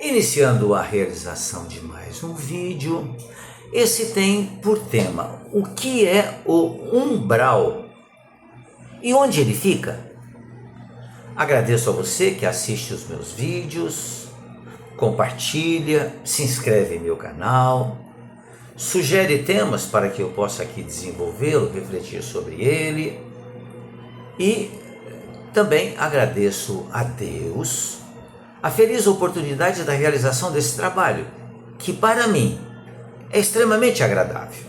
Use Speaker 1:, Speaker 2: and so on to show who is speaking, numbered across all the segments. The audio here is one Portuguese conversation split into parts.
Speaker 1: Iniciando a realização de mais um vídeo, esse tem por tema o que é o umbral e onde ele fica. Agradeço a você que assiste os meus vídeos, compartilha, se inscreve em meu canal, sugere temas para que eu possa aqui desenvolvê-lo, refletir sobre ele, e também agradeço a Deus a feliz oportunidade da realização desse trabalho, que para mim é extremamente agradável.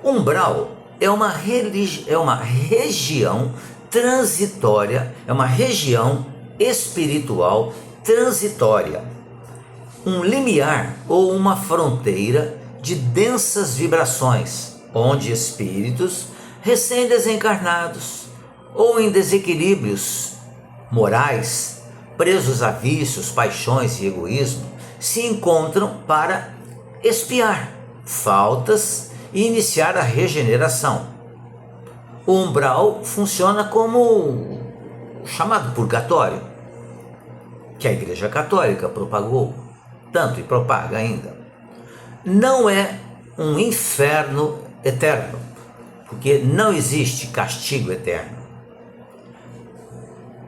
Speaker 1: Umbral é uma região transitória, é uma região espiritual transitória, um limiar ou uma fronteira de densas vibrações, onde espíritos recém-desencarnados ou em desequilíbrios morais, presos a vícios, paixões e egoísmo, se encontram para expiar faltas e iniciar a regeneração. O umbral funciona como o chamado purgatório, que a Igreja Católica propagou tanto e propaga ainda. Não é um inferno eterno, porque não existe castigo eterno.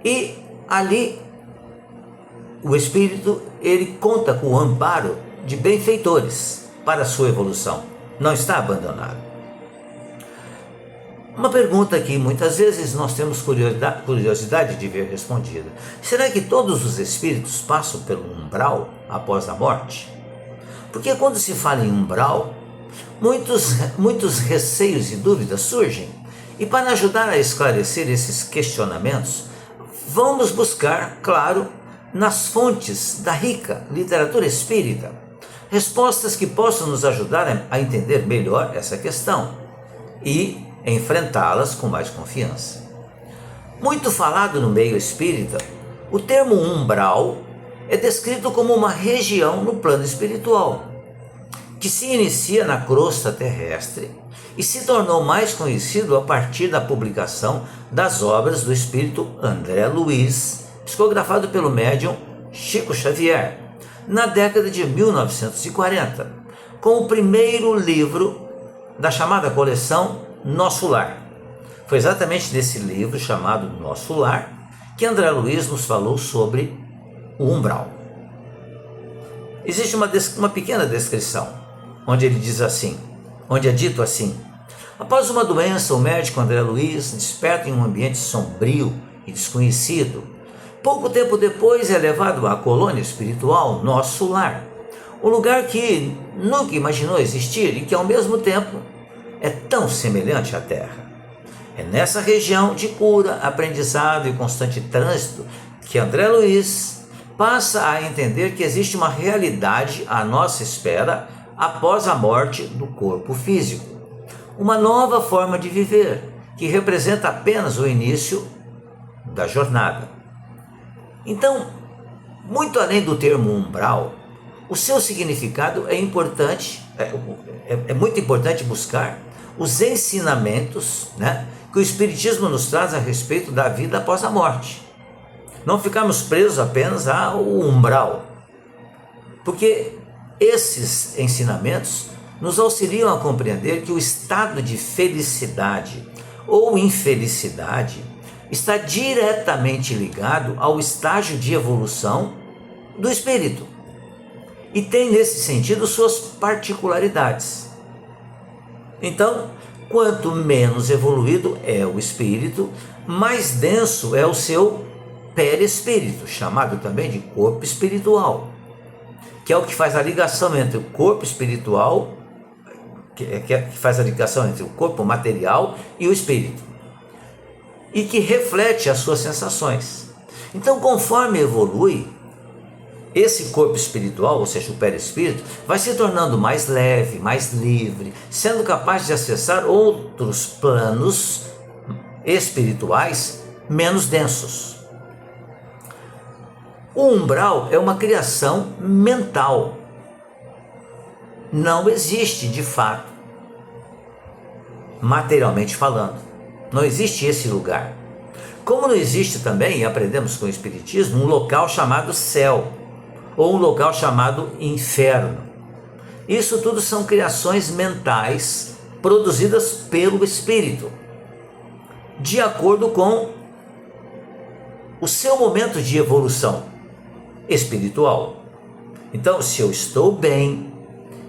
Speaker 1: E ali o espírito, ele conta com o amparo de benfeitores para a sua evolução. Não está abandonado. Uma pergunta que muitas vezes nós temos curiosidade de ver respondida. Será que todos os espíritos passam pelo umbral após a morte? Porque quando se fala em umbral, muitos receios e dúvidas surgem. E para ajudar a esclarecer esses questionamentos, vamos buscar, claro, nas fontes da rica literatura espírita, respostas que possam nos ajudar a entender melhor essa questão e enfrentá-las com mais confiança. Muito falado no meio espírita, o termo umbral é descrito como uma região no plano espiritual, que se inicia na crosta terrestre e se tornou mais conhecido a partir da publicação das obras do espírito André Luiz, psicografado pelo médium Chico Xavier, na década de 1940, com o primeiro livro da chamada coleção Nosso Lar. Foi exatamente desse livro, chamado Nosso Lar, que André Luiz nos falou sobre o umbral. Existe uma pequena descrição, onde ele diz assim, onde é dito assim: após uma doença, o médico André Luiz desperta em um ambiente sombrio e desconhecido. Pouco tempo depois é levado à colônia espiritual Nosso Lar, um lugar que nunca imaginou existir e que ao mesmo tempo é tão semelhante à Terra. É nessa região de cura, aprendizado e constante trânsito que André Luiz passa a entender que existe uma realidade à nossa espera após a morte do corpo físico. Uma nova forma de viver, que representa apenas o início da jornada. Então, muito além do termo umbral, o seu significado é importante, é muito importante buscar os ensinamentos, que o Espiritismo nos traz a respeito da vida após a morte. Não ficarmos presos apenas ao umbral, porque esses ensinamentos nos auxiliam a compreender que o estado de felicidade ou infelicidade está diretamente ligado ao estágio de evolução do espírito e tem nesse sentido suas particularidades. Então, quanto menos evoluído é o espírito, mais denso é o seu perispírito, chamado também de corpo espiritual, que é o que faz a ligação entre o corpo espiritual, que faz a ligação entre o corpo material e o espírito, e que reflete as suas sensações. Então, conforme evolui, esse corpo espiritual, ou seja, o perispírito, vai se tornando mais leve, mais livre, sendo capaz de acessar outros planos espirituais menos densos. O umbral é uma criação mental. Não existe de fato, materialmente falando. Não existe esse lugar. Como não existe também, aprendemos com o Espiritismo, um local chamado céu, ou um local chamado inferno. Isso tudo são criações mentais produzidas pelo espírito, de acordo com o seu momento de evolução espiritual. Então, se eu estou bem,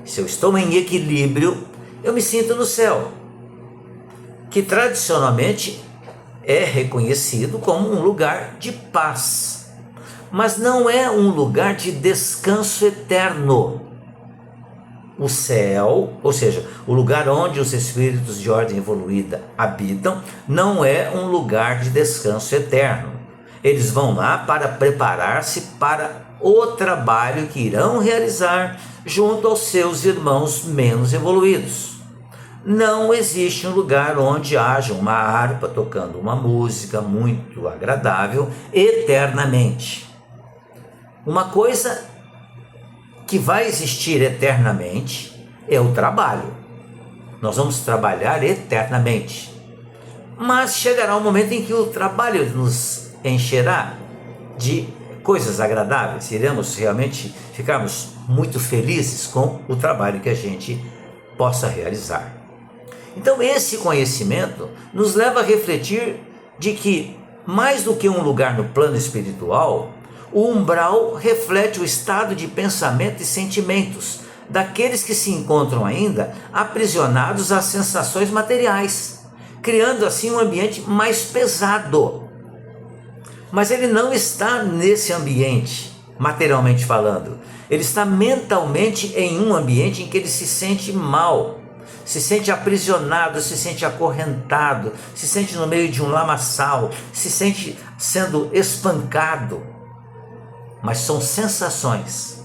Speaker 1: se eu estou em equilíbrio, eu me sinto no céu, que tradicionalmente é reconhecido como um lugar de paz, mas não é um lugar de descanso eterno. O céu, ou seja, o lugar onde os espíritos de ordem evoluída habitam, não é um lugar de descanso eterno. Eles vão lá para preparar-se para o trabalho que irão realizar junto aos seus irmãos menos evoluídos. Não existe um lugar onde haja uma harpa tocando uma música muito agradável eternamente. Uma coisa que vai existir eternamente é o trabalho. Nós vamos trabalhar eternamente. Mas chegará um momento em que o trabalho nos encherá de coisas agradáveis. Iremos realmente ficarmos muito felizes com o trabalho que a gente possa realizar. Então esse conhecimento nos leva a refletir de que, mais do que um lugar no plano espiritual, o umbral reflete o estado de pensamento e sentimentos daqueles que se encontram ainda aprisionados às sensações materiais, criando assim um ambiente mais pesado. Mas ele não está nesse ambiente, materialmente falando. Ele está mentalmente em um ambiente em que ele se sente mal, se sente aprisionado, se sente acorrentado, se sente no meio de um lamaçal, se sente sendo espancado. Mas são sensações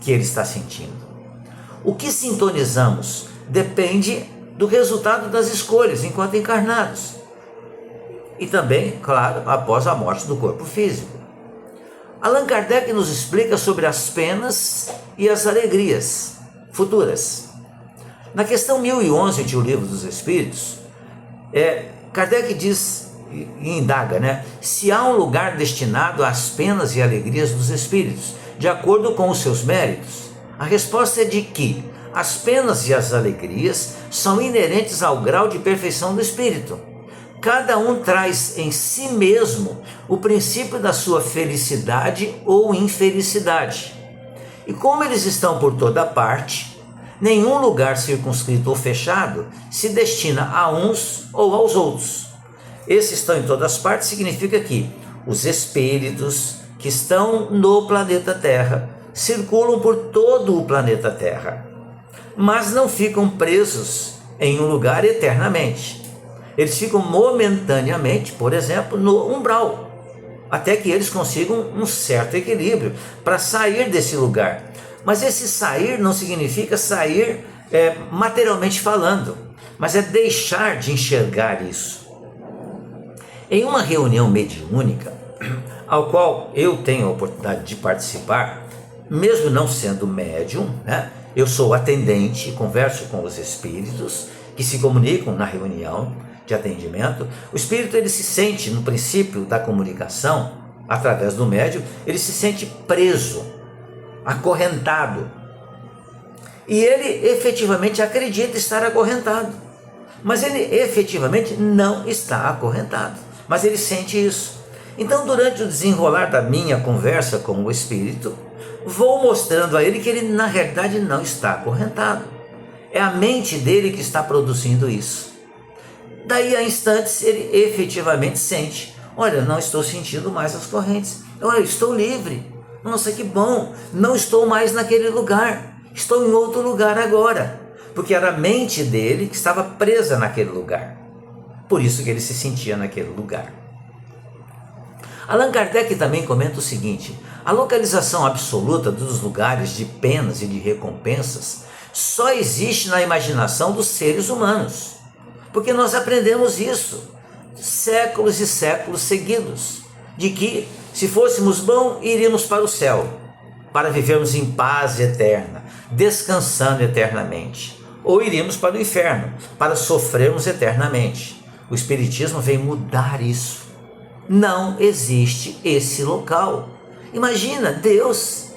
Speaker 1: que ele está sentindo. O que sintonizamos depende do resultado das escolhas enquanto encarnados. E também, claro, após a morte do corpo físico. Allan Kardec nos explica sobre as penas e as alegrias futuras. Na questão 1011 de O Livro dos Espíritos, Kardec diz e indaga, se há um lugar destinado às penas e alegrias dos espíritos, de acordo com os seus méritos. A resposta é de que as penas e as alegrias são inerentes ao grau de perfeição do espírito. Cada um traz em si mesmo o princípio da sua felicidade ou infelicidade. E como eles estão por toda parte, nenhum lugar circunscrito ou fechado se destina a uns ou aos outros. Esses estão em todas partes significa que os espíritos que estão no planeta Terra circulam por todo o planeta Terra, mas não ficam presos em um lugar eternamente. Eles ficam momentaneamente, por exemplo, no umbral, até que eles consigam um certo equilíbrio para sair desse lugar. Mas esse sair não significa sair materialmente falando, mas é deixar de enxergar isso. Em uma reunião mediúnica, ao qual eu tenho a oportunidade de participar, mesmo não sendo médium, eu sou atendente e converso com os espíritos que se comunicam na reunião de atendimento. O espírito ele se sente, no princípio da comunicação, através do médium, ele se sente preso, acorrentado. E ele efetivamente acredita estar acorrentado, mas ele efetivamente não está acorrentado, mas ele sente isso. Então, durante o desenrolar da minha conversa com o espírito, vou mostrando a ele que ele na realidade não está acorrentado. É a mente dele que está produzindo isso. Daí a instantes ele efetivamente sente: olha, não estou sentindo mais as correntes, olha, estou livre, nossa, que bom, não estou mais naquele lugar, estou em outro lugar agora, porque era a mente dele que estava presa naquele lugar, por isso que ele se sentia naquele lugar. Allan Kardec também comenta o seguinte: a localização absoluta dos lugares de penas e de recompensas só existe na imaginação dos seres humanos, porque nós aprendemos isso séculos e séculos seguidos, de que se fôssemos bons, iríamos para o céu, para vivermos em paz eterna, descansando eternamente, ou iríamos para o inferno, para sofrermos eternamente. O Espiritismo vem mudar isso. Não existe esse local. Imagina, Deus,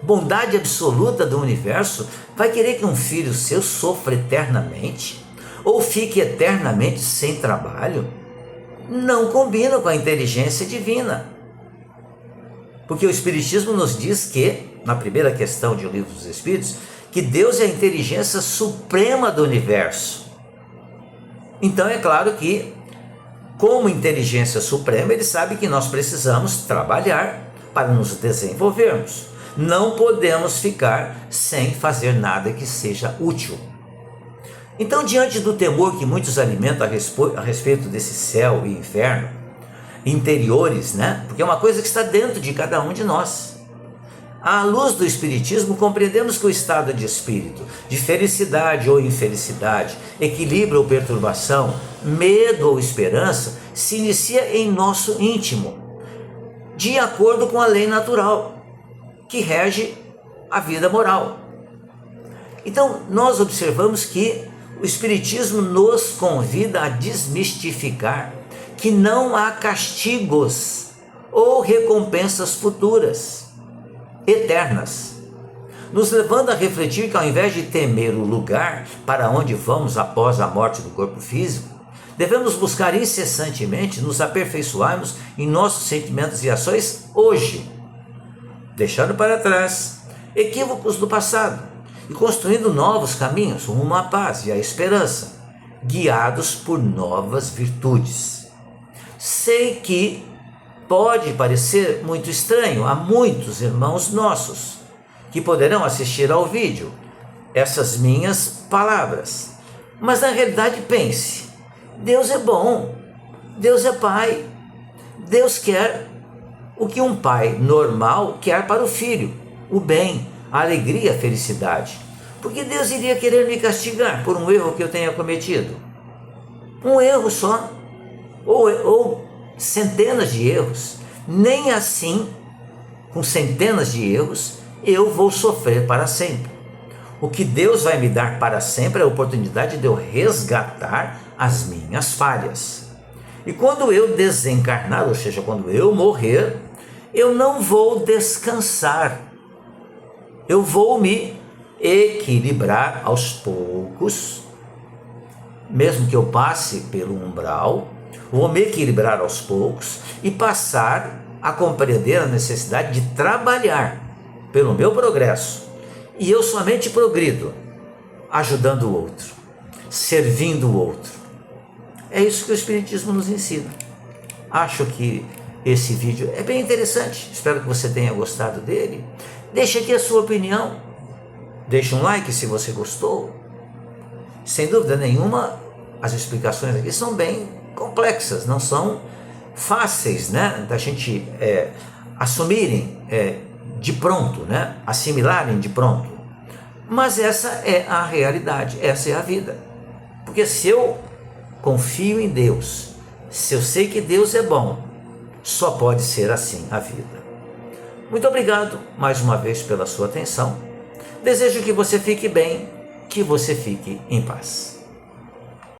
Speaker 1: bondade absoluta do universo, vai querer que um filho seu sofra eternamente? Ou fique eternamente sem trabalho? Não combina com a inteligência divina. Porque o Espiritismo nos diz que, na primeira questão de O Livro dos Espíritos, que Deus é a inteligência suprema do universo. Então é claro que, como inteligência suprema, ele sabe que nós precisamos trabalhar para nos desenvolvermos. Não podemos ficar sem fazer nada que seja útil. Então, diante do temor que muitos alimentam a respeito desse céu e inferno, interiores, né? Porque é uma coisa que está dentro de cada um de nós. À luz do Espiritismo, compreendemos que o estado de espírito, de felicidade ou infelicidade, equilíbrio ou perturbação, medo ou esperança, se inicia em nosso íntimo, de acordo com a lei natural, que rege a vida moral. Então, nós observamos que o Espiritismo nos convida a desmistificar que não há castigos ou recompensas futuras, eternas, nos levando a refletir que, ao invés de temer o lugar para onde vamos após a morte do corpo físico, devemos buscar incessantemente nos aperfeiçoarmos em nossos sentimentos e ações hoje, deixando para trás equívocos do passado e construindo novos caminhos rumo à paz e à esperança, guiados por novas virtudes. Sei que pode parecer muito estranho a muitos irmãos nossos que poderão assistir ao vídeo essas minhas palavras, mas na realidade pense: Deus é bom, Deus é Pai, Deus quer o que um pai normal quer para o filho, o bem, a alegria, a felicidade. Porque Deus iria querer me castigar por um erro que eu tenha cometido? Um erro só, ou centenas de erros. Nem assim, com centenas de erros, eu vou sofrer para sempre. O que Deus vai me dar para sempre é a oportunidade de eu resgatar as minhas falhas. E quando eu desencarnar, ou seja, quando eu morrer, eu não vou descansar. Eu vou me equilibrar aos poucos, mesmo que eu passe pelo umbral, vou me equilibrar aos poucos e passar a compreender a necessidade de trabalhar pelo meu progresso. E eu somente progrido ajudando o outro, servindo o outro. É isso que o Espiritismo nos ensina. Acho que esse vídeo é bem interessante, espero que você tenha gostado dele. Deixe aqui a sua opinião, deixe um like se você gostou. Sem dúvida nenhuma, as explicações aqui são bem complexas, não são fáceis, né, da gente assumirem de pronto, né, assimilarem de pronto. Mas essa é a realidade, essa é a vida. Porque se eu confio em Deus, se eu sei que Deus é bom, só pode ser assim a vida. Muito obrigado mais uma vez pela sua atenção. Desejo que você fique bem, que você fique em paz.